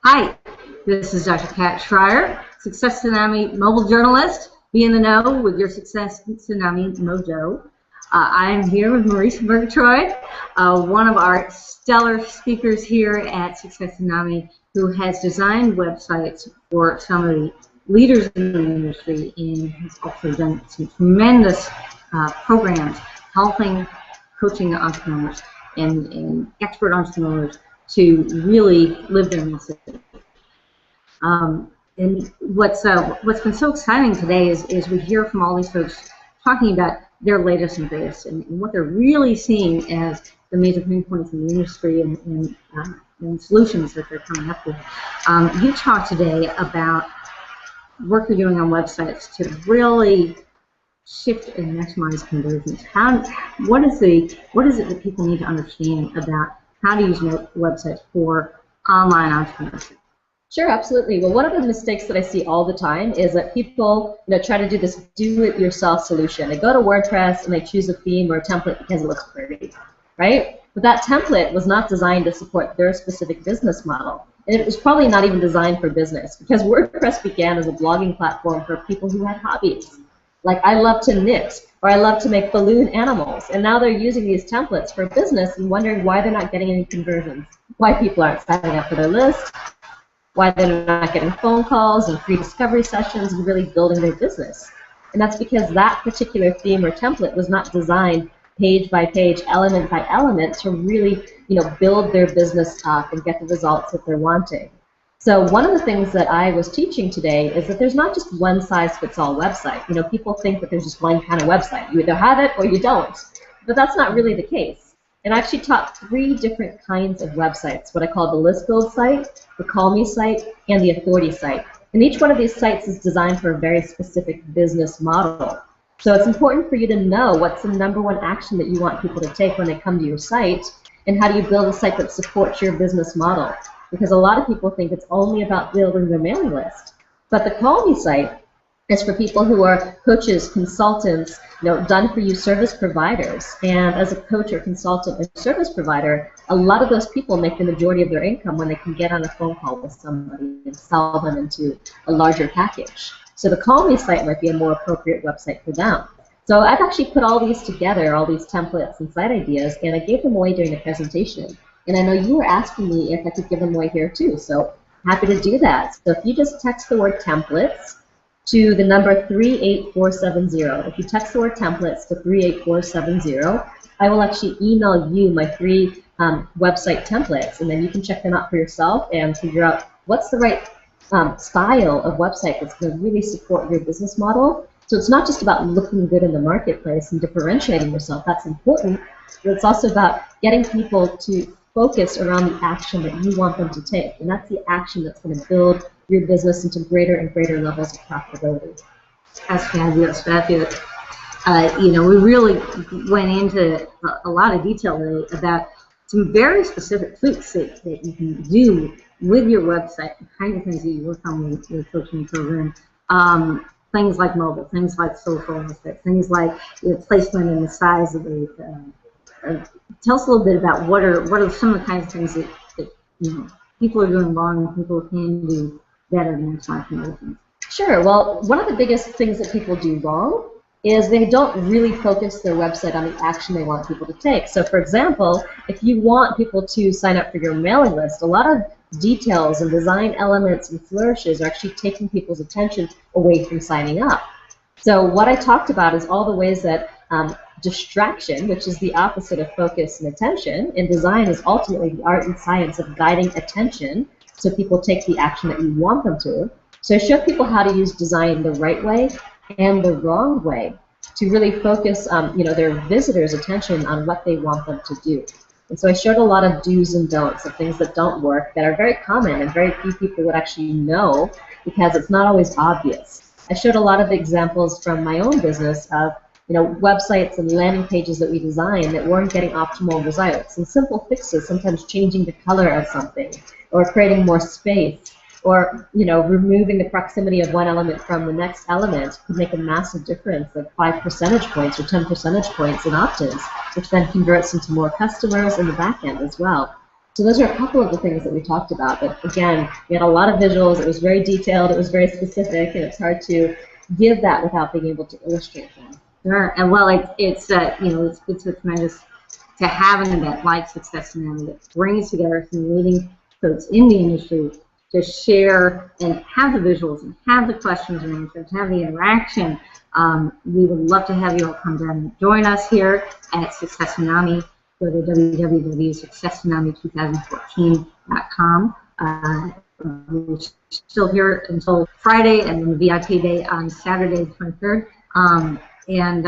Hi, this is Dr. Kat Schreier, Success Tsunami mobile journalist. Be in the know with your Success Tsunami mojo. I'm here with Marisa Murgatroyd, one of our stellar speakers here at Success Tsunami, who has designed websites for some of the leaders in the industry and has also done some tremendous programs helping coaching entrepreneurs and expert entrepreneurs to really live their message. And what's been so exciting today is we hear from all these folks talking about their latest and greatest and what they're really seeing as the major pain points in the industry and solutions that they're coming up with. You talked today about work you're doing on websites to really shift and maximize conversions. What is it that people need to understand about how to use websites for online entrepreneurship? Sure, absolutely. Well, one of the mistakes that I see all the time is that people, try to do this do-it-yourself solution. They go to WordPress and they choose a theme or a template because it looks pretty, right? But that template was not designed to support their specific business model. And it was probably not even designed for business because WordPress began as a blogging platform for people who had hobbies. Like I love to knit or I love to make balloon animals. And now they're using these templates for business and wondering why they're not getting any conversions, why people aren't signing up for their list, why they're not getting phone calls and free discovery sessions and really building their business. And that's because that particular theme or template was not designed page by page, element by element to really, build their business up and get the results that they're wanting. So one of the things that I was teaching today is that there's not just one size fits all website. People think that there's just one kind of website. You either have it or you don't. But that's not really the case. And I actually taught 3 different kinds of websites, what I call the list build site, the call me site, and the authority site. And each one of these sites is designed for a very specific business model. So it's important for you to know what's the #1 action that you want people to take when they come to your site, and how do you build a site that supports your business model. Because a lot of people think it's only about building their mailing list. But the call me site is for people who are coaches, consultants, done-for-you service providers. And as a coach or consultant or service provider, a lot of those people make the majority of their income when they can get on a phone call with somebody and sell them into a larger package. So the Call Me site might be a more appropriate website for them. So I've actually put all these together, all these templates and site ideas, and I gave them away during the presentation. And I know you were asking me if I could give them away here too, so happy to do that. So if you just text the word templates to the number 38470. If you text the word templates to 38470, I will actually email you my 3 website templates, and then you can check them out for yourself and figure out what's the right style of website that's going to really support your business model. So it's not just about looking good in the marketplace and differentiating yourself. That's important, but it's also about getting people to focus around the action that you want them to take, and that's the action that's going to build your business into greater and greater levels of profitability. That's fabulous, fabulous. We really went into a lot of detail today about some very specific tweaks that you can do with your website, the kind of things that you work on with your coaching program. Things like mobile, things like social aspects, things like placement and the size of the. Tell us a little bit about what are some of the kinds of things that people are doing wrong and people can do better than conversions. Sure. Well, one of the biggest things that people do wrong is they don't really focus their website on the action they want people to take. So, for example, if you want people to sign up for your mailing list, a lot of details and design elements and flourishes are actually taking people's attention away from signing up. So what I talked about is all the ways that distraction, which is the opposite of focus and attention, and design is ultimately the art and science of guiding attention so people take the action that you want them to. So I show people how to use design the right way and the wrong way to really focus their visitors' attention on what they want them to do. And so I showed a lot of do's and don'ts of things that don't work that are very common and very few people would actually know because it's not always obvious. I showed a lot of examples from my own business of websites and landing pages that we designed that weren't getting optimal results, and simple fixes, sometimes changing the color of something or creating more space or removing the proximity of one element from the next element could make a massive difference of 5 percentage points or 10 percentage points in opt-ins, which then converts into more customers in the back end as well. So those are a couple of the things that we talked about. But again, we had a lot of visuals. It was very detailed. It was very specific, and it's hard to give that without being able to illustrate them. Sure. And well, it's a tremendous to have an event like Success Tsunami that brings together some leading folks in the industry to share and have the visuals and have the questions and answers, have the interaction. We would love to have you all come down and join us here at Success Tsunami. Go to www.successtsunami2014.com. We're still here until Friday, and then the VIP day on Saturday the 23rd. And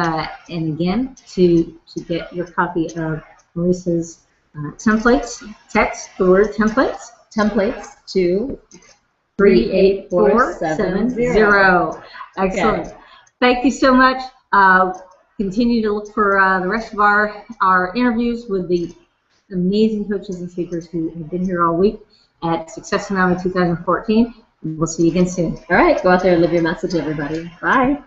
again, to get your copy of Marisa's templates, text the word templates. Templates to 38470. Excellent. Okay. Thank you so much. Continue to look for the rest of our interviews with the amazing coaches and speakers who have been here all week at Success Tsunami 2014. We'll see you again soon. All right, go out there and live your message, everybody. Bye.